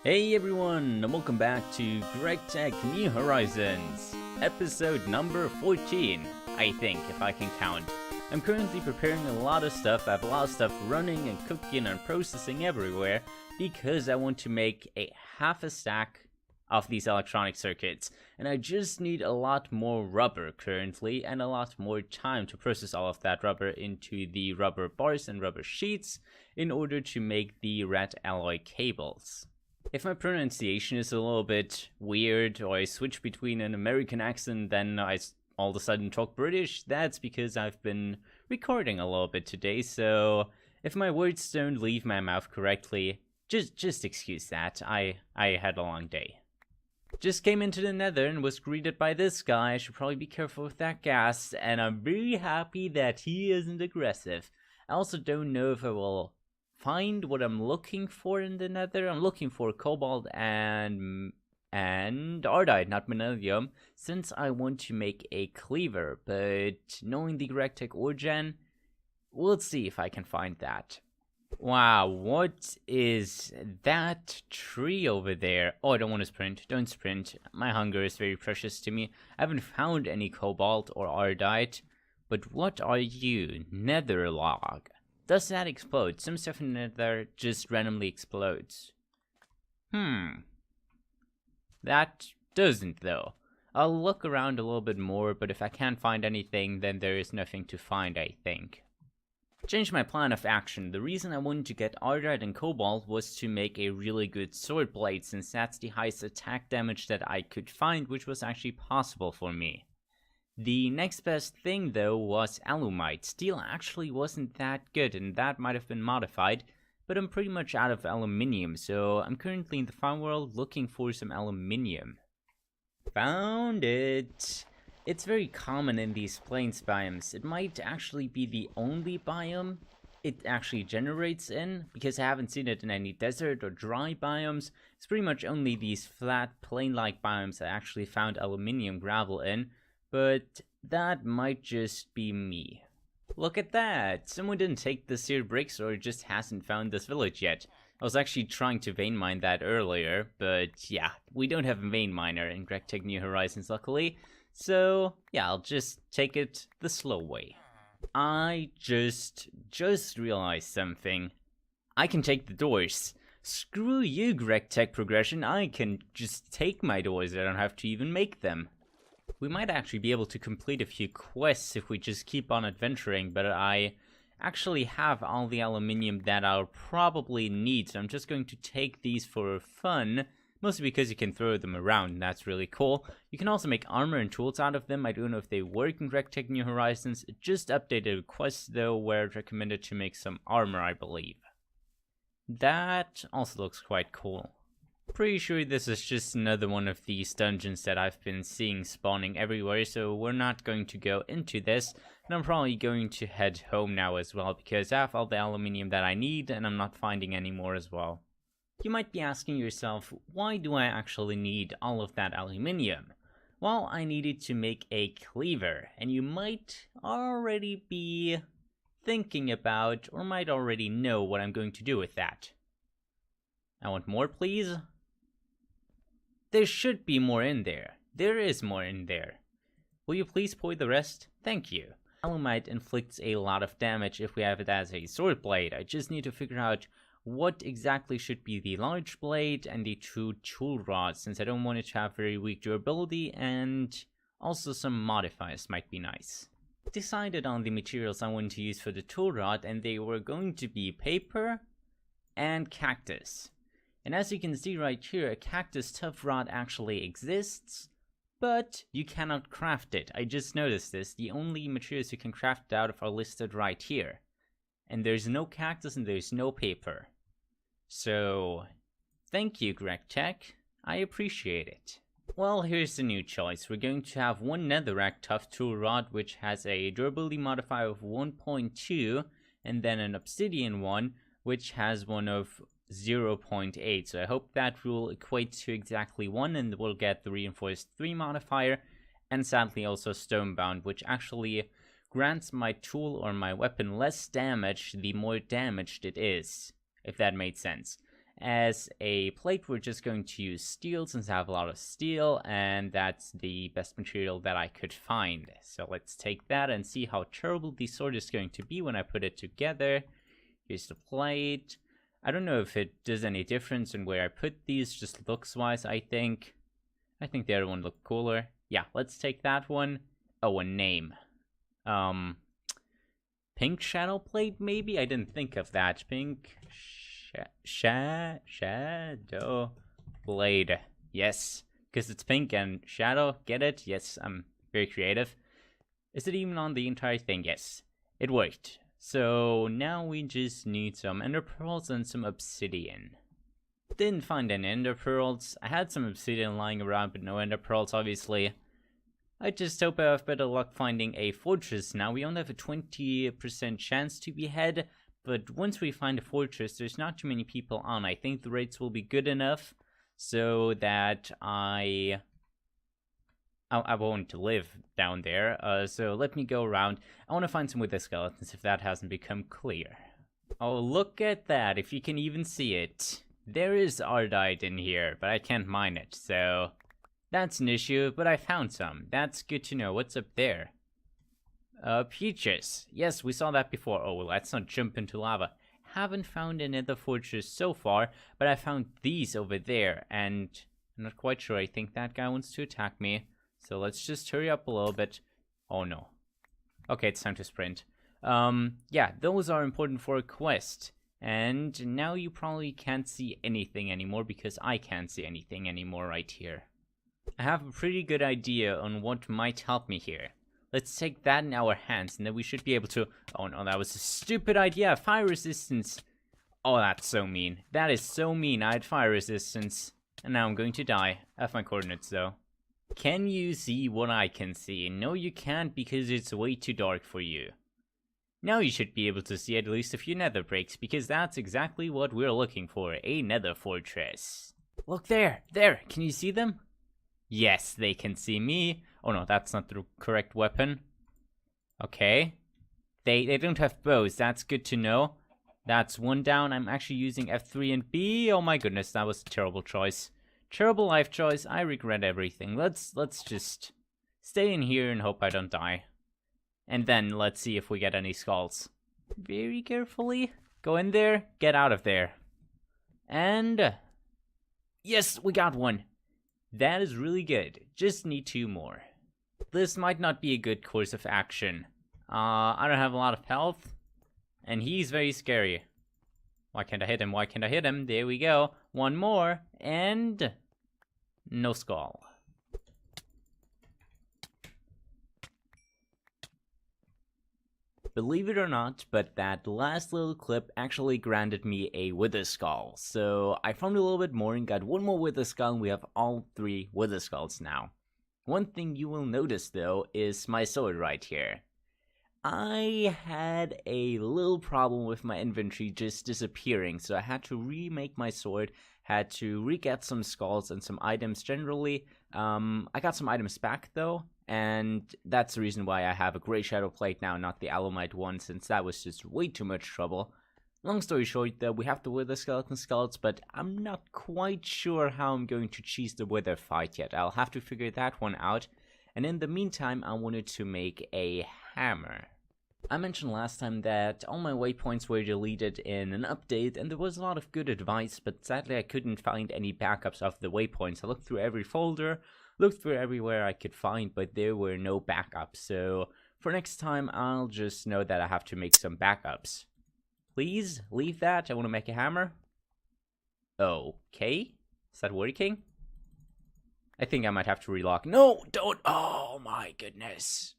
Hey everyone, and welcome back to GregTech New Horizons, episode number 14, I think, if I can count. I'm currently preparing a lot of stuff. I have a lot of stuff running and cooking and processing everywhere because I want to make a half a stack of these electronic circuits, and I just need a lot more rubber currently and a lot more time to process all of that rubber into the rubber bars and rubber sheets in order to make the red alloy cables. If my pronunciation is a little bit weird, or I switch between an American accent, then I all of a sudden talk British, that's because I've been recording a little bit today, so if my words don't leave my mouth correctly, just excuse that. I had a long day. Just came into the nether and was greeted by this guy. I should probably be careful with that gas, and I'm very happy that he isn't aggressive. I also don't know if I will find what I'm looking for in the nether. I'm looking for cobalt and ardite, not vanadium, since I want to make a cleaver, but knowing the GregTech origin, we'll see if I can find that. Wow, what is that tree over there? Oh, I don't want to sprint. Don't sprint. My hunger is very precious to me. I haven't found any cobalt or ardite, but what are you? Nether log. Does that explode? Some stuff in the nether just randomly explodes. That doesn't though. I'll look around a little bit more, but if I can't find anything, then there is nothing to find, I think. Change my plan of action. The reason I wanted to get ardite and cobalt was to make a really good sword blade, since that's the highest attack damage that I could find, which was actually possible for me. The next best thing though was alumite. Steel actually wasn't that good, and that might have been modified, but I'm pretty much out of aluminium, so I'm currently in the farm world looking for some aluminium. Found it! It's very common in these plains biomes. It might actually be the only biome it actually generates in, because I haven't seen it in any desert or dry biomes. It's pretty much only these flat, plain-like biomes I actually found aluminium gravel in, but that might just be me. Look at that! Someone didn't take the seared bricks, or just hasn't found this village yet. I was actually trying to vein mine that earlier, but yeah, we don't have a vein miner in GregTech New Horizons luckily, so yeah, I'll just take it the slow way. I just realized something. I can take the doors. Screw you, GregTech progression, I can just take my doors, I don't have to even make them. We might actually be able to complete a few quests if we just keep on adventuring, but I actually have all the aluminium that I'll probably need, so I'm just going to take these for fun, mostly because you can throw them around, and that's really cool. You can also make armor and tools out of them. I don't know if they work in GregTech New Horizons. It just updated a quest though, where it recommended to make some armor, I believe. That also looks quite cool. Pretty sure this is just another one of these dungeons that I've been seeing spawning everywhere, so we're not going to go into this, and I'm probably going to head home now as well, because I have all the aluminium that I need, and I'm not finding any more as well. You might be asking yourself, why do I actually need all of that aluminium? Well, I needed to make a cleaver, and you might already be thinking about, or might already know what I'm going to do with that. I want more, please? There should be more in there. There is more in there. Will you please pour the rest? Thank you. Alumite inflicts a lot of damage if we have it as a sword blade. I just need to figure out what exactly should be the large blade and the two tool rods, since I don't want it to have very weak durability, and also some modifiers might be nice. Decided on the materials I wanted to use for the tool rod, and they were going to be paper and cactus. And as you can see right here, a cactus tough rod actually exists, but you cannot craft it. I just noticed this. The only materials you can craft it out of are listed right here. And there's no cactus and there's no paper. So, thank you, GregTech. I appreciate it. Well, here's the new choice. We're going to have one netherrack tough tool rod, which has a durability modifier of 1.2, and then an obsidian one, which has one of 0.8, so I hope that rule equates to exactly 1, and we'll get the reinforced 3 modifier, and sadly also stonebound, which actually grants my tool or my weapon less damage the more damaged it is, if that made sense. as a plate, we're just going to use steel since I have a lot of steel, and that's the best material that I could find. So let's take that and see how terrible the sword is going to be when I put it together. Here's the plate. I don't know if it does any difference in where I put these, just looks-wise, I think. I think the other one looked cooler. Yeah, let's take that one. Oh, a name. Pink shadow plate, maybe? I didn't think of that. Pink shadow blade. Yes, because it's pink and shadow. Get it? Yes, I'm very creative. Is it even on the entire thing? Yes, it worked. So now we just need some ender pearls and some obsidian. Didn't find any ender pearls. I had some obsidian lying around, but no ender pearls, obviously. I just hope I have better luck finding a fortress now. We only have a 20% chance to behead, but once we find a fortress, there's not too many people on. I think the rates will be good enough so that I won't live down there. So let me go around. I want to find some wither skeletons if that hasn't become clear. Oh, look at that, if you can even see it. There is ardite in here, but I can't mine it, so that's an issue, but I found some. That's good to know. What's up there? Peaches. Yes, we saw that before. Oh, well, let's not jump into lava. Haven't found another fortress so far, but I found these over there, and I'm not quite sure. I think that guy wants to attack me. So let's just hurry up a little bit. Oh no. Okay, it's time to sprint. Yeah, those are important for a quest. And now you probably can't see anything anymore because I can't see anything anymore right here. I have a pretty good idea on what might help me here. Let's take that in our hands and then we should be able to... Oh no, that was a stupid idea. Fire resistance. Oh, that's so mean. That is so mean. I had fire resistance. And now I'm going to die. I have my coordinates though. Can you see what I can see? No, you can't because it's way too dark for you. Now you should be able to see at least a few nether breaks because that's exactly what we're looking for. A nether fortress. Look there. There. Can you see them? Yes, they can see me. Oh no, that's not the correct weapon. Okay. They don't have bows. That's good to know. That's one down. I'm actually using F3 and B. Oh my goodness, that was a terrible choice. Terrible life choice. I regret everything. Let's just stay in here and hope I don't die. And then let's see if we get any skulls. Very carefully. Go in there. Get out of there. And... yes, we got one. That is really good. Just need 2 more. This might not be a good course of action. I don't have a lot of health. And he's very scary. Why can't I hit him? Why can't I hit him? There we go. 1 more. And... no skull. Believe it or not, but that last little clip actually granted me a wither skull. So I found a little bit more and got 1 more wither skull and we have all 3 wither skulls now. One thing you will notice though is my sword right here. I had a little problem with my inventory just disappearing, so I had to remake my sword, had to re-get some skulls and some items generally. I got some items back though, and that's the reason why I have a gray shadow plate now, not the alumite one, since that was just way too much trouble. Long story short though, we have the wither skeleton skulls, but I'm not quite sure how I'm going to cheese the wither fight yet. I'll have to figure that one out. And in the meantime, I wanted to make a hammer. I mentioned last time that all my waypoints were deleted in an update, and there was a lot of good advice, but sadly I couldn't find any backups of the waypoints. I looked through every folder, looked through everywhere I could find, but there were no backups. So for next time, I'll just know that I have to make some backups. Please leave that. I want to make a hammer. Okay. Is that working? I think I might have to relock. No, don't. Oh my goodness.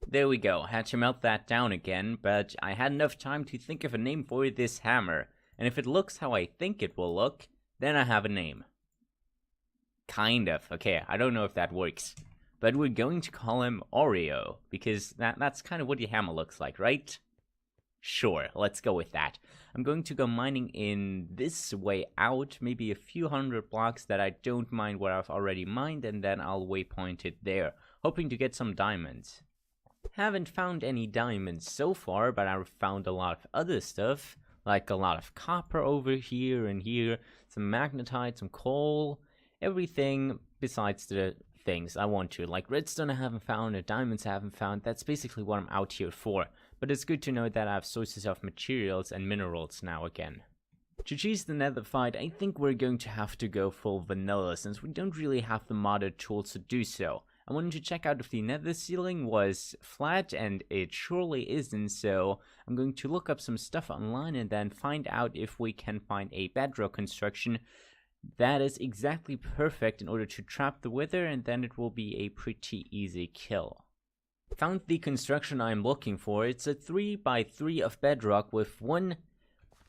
There we go. Had to melt that down again, but I had enough time to think of a name for this hammer. And if it looks how I think it will look, then I have a name. Kind of. Okay, I don't know if that works. But we're going to call him Oreo, because that's kind of what your hammer looks like, right? Sure, let's go with that. I'm going to go mining in this way out, maybe a few hundred blocks that I don't mind where I've already mined, and then I'll waypoint it there, hoping to get some diamonds. Haven't found any diamonds so far, but I've found a lot of other stuff, like a lot of copper over here and here, some magnetite, some coal, everything besides the things I want to. Like redstone I haven't found, or diamonds I haven't found. That's basically what I'm out here for. But it's good to know that I have sources of materials and minerals now again. To choose the nether fight, I think we're going to have to go full vanilla, since we don't really have the modded tools to do so. I wanted to check out if the nether ceiling was flat, and it surely isn't, so I'm going to look up some stuff online and then find out if we can find a bedrock construction that is exactly perfect in order to trap the wither, and then it will be a pretty easy kill. Found the construction I'm looking for. It's a 3x3 of bedrock with one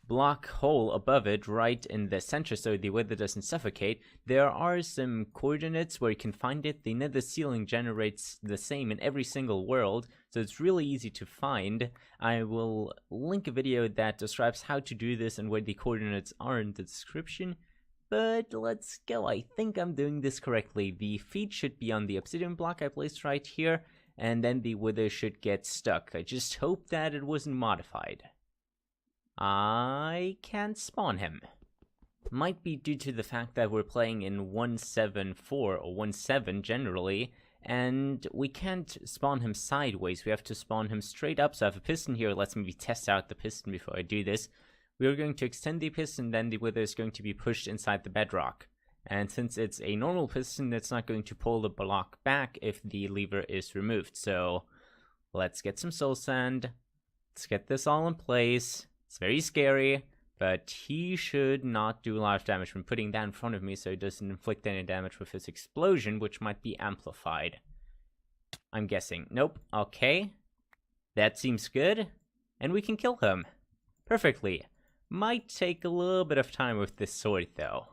block hole above it right in the center so the wither doesn't suffocate. There are some coordinates where you can find it. The nether ceiling generates the same in every single world, so it's really easy to find. I will link a video that describes how to do this and where the coordinates are in the description. But let's go. I think I'm doing this correctly. The feet should be on the obsidian block I placed right here, and then the wither should get stuck. I just hope that it wasn't modified. I can't spawn him. Might be due to the fact that we're playing in 1.7.4 or 1.7 generally, and we can't spawn him sideways. We have to spawn him straight up. So I have a piston here. Let's maybe test out the piston before I do this. We are going to extend the piston, then the wither is going to be pushed inside the bedrock. And since it's a normal piston, it's not going to pull the block back if the lever is removed. So let's get some soul sand. Let's get this all in place. It's very scary, but he should not do a lot of damage from putting that in front of me, so he doesn't inflict any damage with his explosion, which might be amplified. I'm guessing. Nope. Okay. That seems good. And we can kill him. Perfectly. Might take a little bit of time with this sword, though.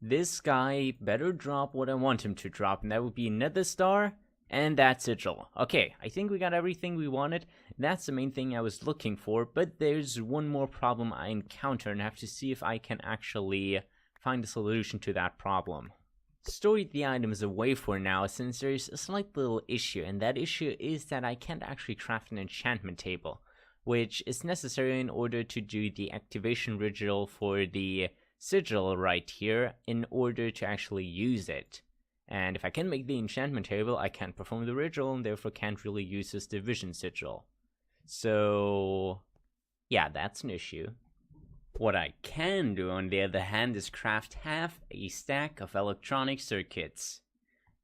This guy better drop what I want him to drop, and that would be nether star and that sigil. Okay, I think we got everything we wanted. That's the main thing I was looking for, but there's one more problem I encounter, and I have to see if I can actually find a solution to that problem. Stored the items away for now, since there's a slight little issue, and that issue is that I can't actually craft an enchantment table, which is necessary in order to do the activation ritual for the sigil right here in order to actually use it. And if I can make the enchantment table, I can't perform the ritual, and therefore can't really use this division sigil. So yeah, that's an issue. What I can do, on the other hand, is craft half a stack of electronic circuits.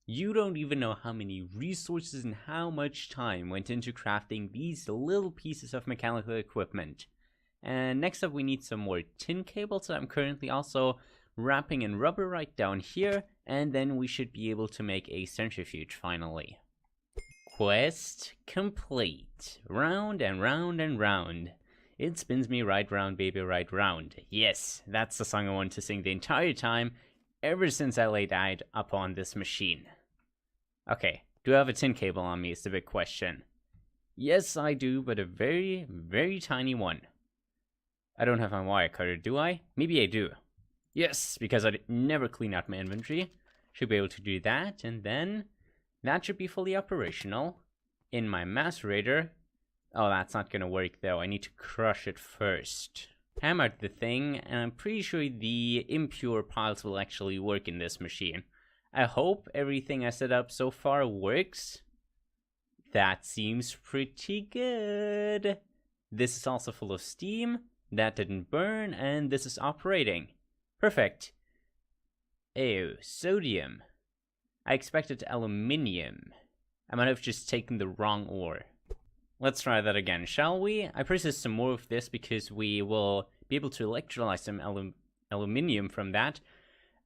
You don't even know how many resources and how much time went into crafting these little pieces of mechanical equipment. And next up we need some more tin cables that I'm currently also wrapping in rubber right down here, and then we should be able to make a centrifuge finally. Quest complete. Round and round and round. It spins me right round, baby, right round. Yes, that's the song I wanted to sing the entire time, ever since I laid eyes upon this machine. Okay, do I have a tin cable on me is the big question. Yes, I do, but a very, very tiny one. I don't have my wire cutter, do I? Maybe I do. Yes, because I never clean out my inventory. Should be able to do that, and then that should be fully operational. In my macerator. Oh, that's not gonna work though. I need to crush it first. Hammered the thing, and I'm pretty sure the impure piles will actually work in this machine. I hope everything I set up so far works. That seems pretty good. This is also full of steam. That didn't burn, and this is operating. Perfect. Ew, sodium. I expected aluminium. I might have just taken the wrong ore. Let's try that again, shall we? I processed some more of this because we will be able to electrolyze some aluminium from that.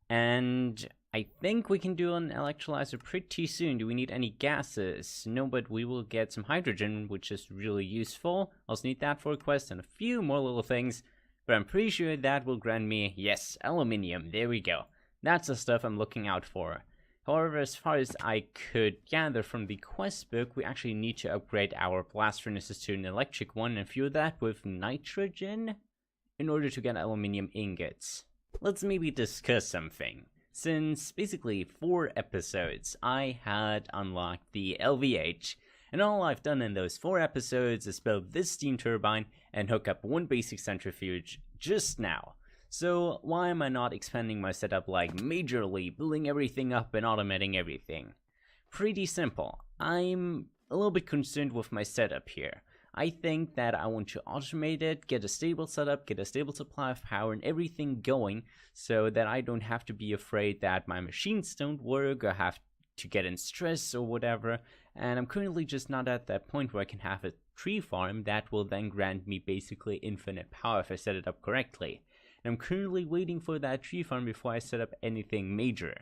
And I think we can do an electrolyzer pretty soon. Do we need any gases? No, but we will get some hydrogen, which is really useful. Also need that for a quest and a few more little things. But I'm pretty sure that will grant me, yes, aluminium. There we go. That's the stuff I'm looking out for. However, as far as I could gather from the quest book, we actually need to upgrade our blast furnaces to an electric one and fuel that with nitrogen in order to get aluminium ingots. Let's maybe discuss something. Since basically 4 episodes, I had unlocked the LVH, And all I've done in those 4 episodes is build this steam turbine and hook up one basic centrifuge just now. So why am I not expanding my setup like majorly, building everything up and automating everything? Pretty simple. I'm a little bit concerned with my setup here. I think that I want to automate it, get a stable setup, get a stable supply of power and everything going so that I don't have to be afraid that my machines don't work or have to get in stress or whatever. And I'm currently just not at that point where I can have a tree farm that will then grant me basically infinite power if I set it up correctly. And I'm currently waiting for that tree farm before I set up anything major.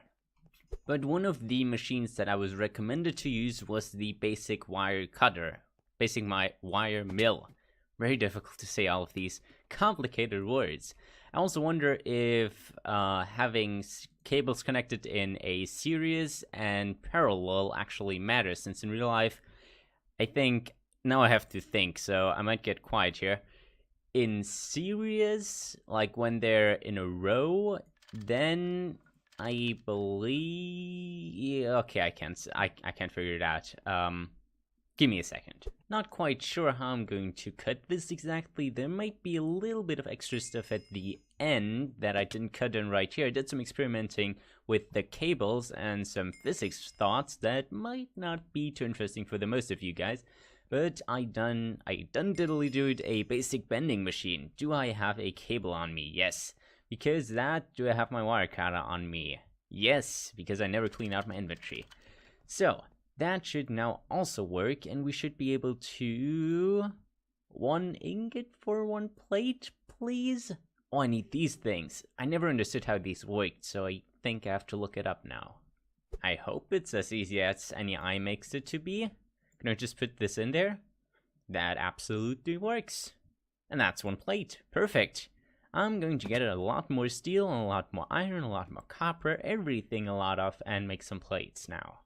But one of the machines that I was recommended to use was the basic wire cutter. Basic wire mill. Very difficult to say all of these complicated words. I also wonder if having cables connected in a series and parallel actually matters, since in real life, I think, now I have to think, so I might get quiet here. In series, like when they're in a row, then I believe, okay, I can't figure it out. Give me a second. Not quite sure how I'm going to cut this exactly. There might be a little bit of extra stuff at the end that I didn't cut in right here. I did some experimenting with the cables and some physics thoughts that might not be too interesting for the most of you guys. But I done diddly-doed a basic bending machine. Do I have a cable on me? Yes. Because that, do I have my wire cutter on me? Yes, because I never clean out my inventory. So, that should now also work, and we should be able to... 1 ingot for 1 plate, please? Oh, I need these things. I never understood how these worked, so I think I have to look it up now. I hope it's as easy as any eye makes it to be. Can I just put this in there? That absolutely works. And that's 1 plate. Perfect. I'm going to get a lot more steel, and a lot more iron, a lot more copper, everything a lot of, and make some plates now.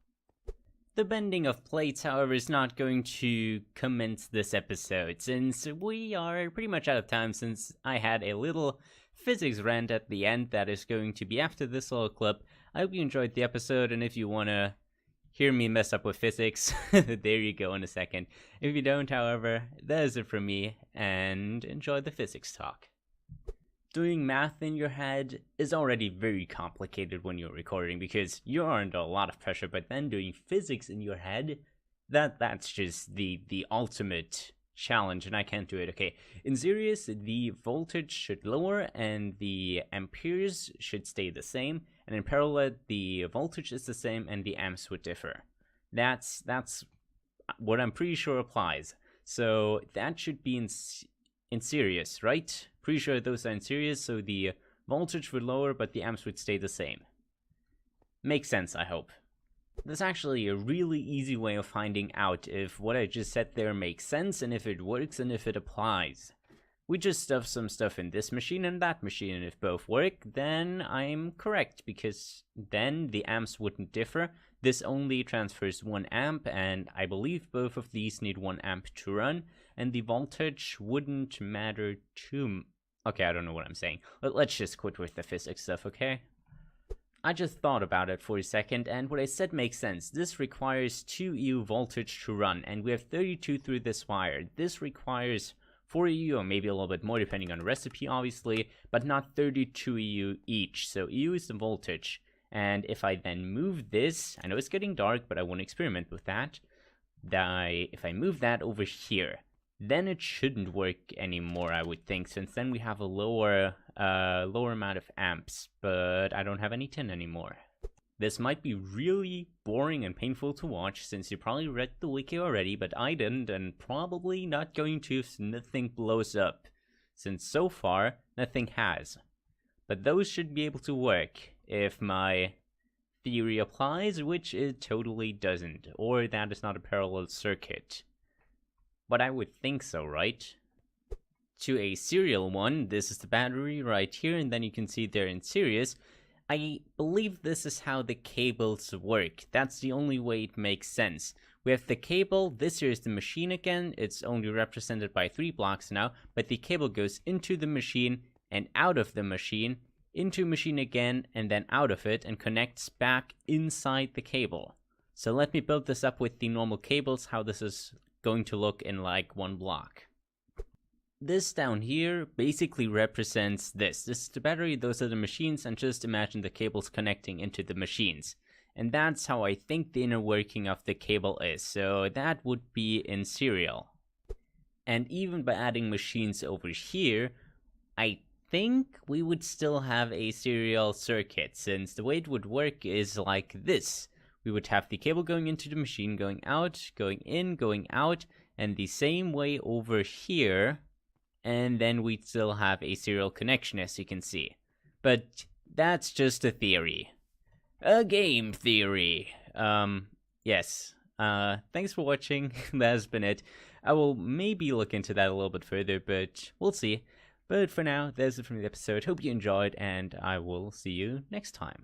The bending of plates, however, is not going to commence this episode, since we are pretty much out of time, since I had a little physics rant at the end that is going to be after this little clip. I hope you enjoyed the episode, and if you want to hear me mess up with physics, there you go in a second. If you don't, however, that is it from me, and enjoy the physics talk. Doing math in your head is already very complicated when you're recording because you're under a lot of pressure, but then doing physics in your head, that's just the ultimate challenge, and I can't do it. Okay, in series, the voltage should lower and the amperes should stay the same, and in parallel, the voltage is the same and the amps would differ. That's what I'm pretty sure applies. So that should be in series, right? Pretty sure those are in series, so the voltage would lower, but the amps would stay the same. Makes sense, I hope. There's actually a really easy way of finding out if what I just said there makes sense, and if it works, and if it applies. We just stuff some stuff in this machine and that machine, and if both work, then I'm correct, because then the amps wouldn't differ. This only transfers 1 amp, and I believe both of these need 1 amp to run, and the voltage wouldn't matter too Okay, I don't know what I'm saying. Let's just quit with the physics stuff, okay? I just thought about it for a second, and what I said makes sense. This requires 2 EU voltage to run, and we have 32 through this wire. This requires 4 EU, or maybe a little bit more depending on the recipe, obviously, but not 32 EU each. So EU is the voltage, and if I then move this, I know it's getting dark, but I want to experiment with that. If I move that over here, then it shouldn't work anymore, I would think, since then we have a lower amount of amps, but I don't have any tin anymore. This might be really boring and painful to watch, since you probably read the wiki already, but I didn't, and probably not going to if nothing blows up, since so far, nothing has. But those should be able to work if my theory applies, which it totally doesn't, or that is not a parallel circuit. But I would think so, right? To a serial one, this is the battery right here, and then you can see they're in series. I believe this is how the cables work. That's the only way it makes sense. We have the cable, this here is the machine again, it's only represented by 3 blocks now, but the cable goes into the machine and out of the machine, into machine again, and then out of it, and connects back inside the cable. So let me build this up with the normal cables, how this is going to look in like one block. This down here basically represents this. This is the battery, those are the machines, and just imagine the cables connecting into the machines. And that's how I think the inner working of the cable is. So that would be in serial. And even by adding machines over here, I think we would still have a serial circuit, since the way it would work is like this. We would have the cable going into the machine, going out, going in, going out, and the same way over here, and then we'd still have a serial connection, as you can see. But that's just a theory. A game theory. Yes. Thanks for watching. That has been it. I will maybe look into that a little bit further, but we'll see. But for now, that's it from the episode. Hope you enjoyed, and I will see you next time.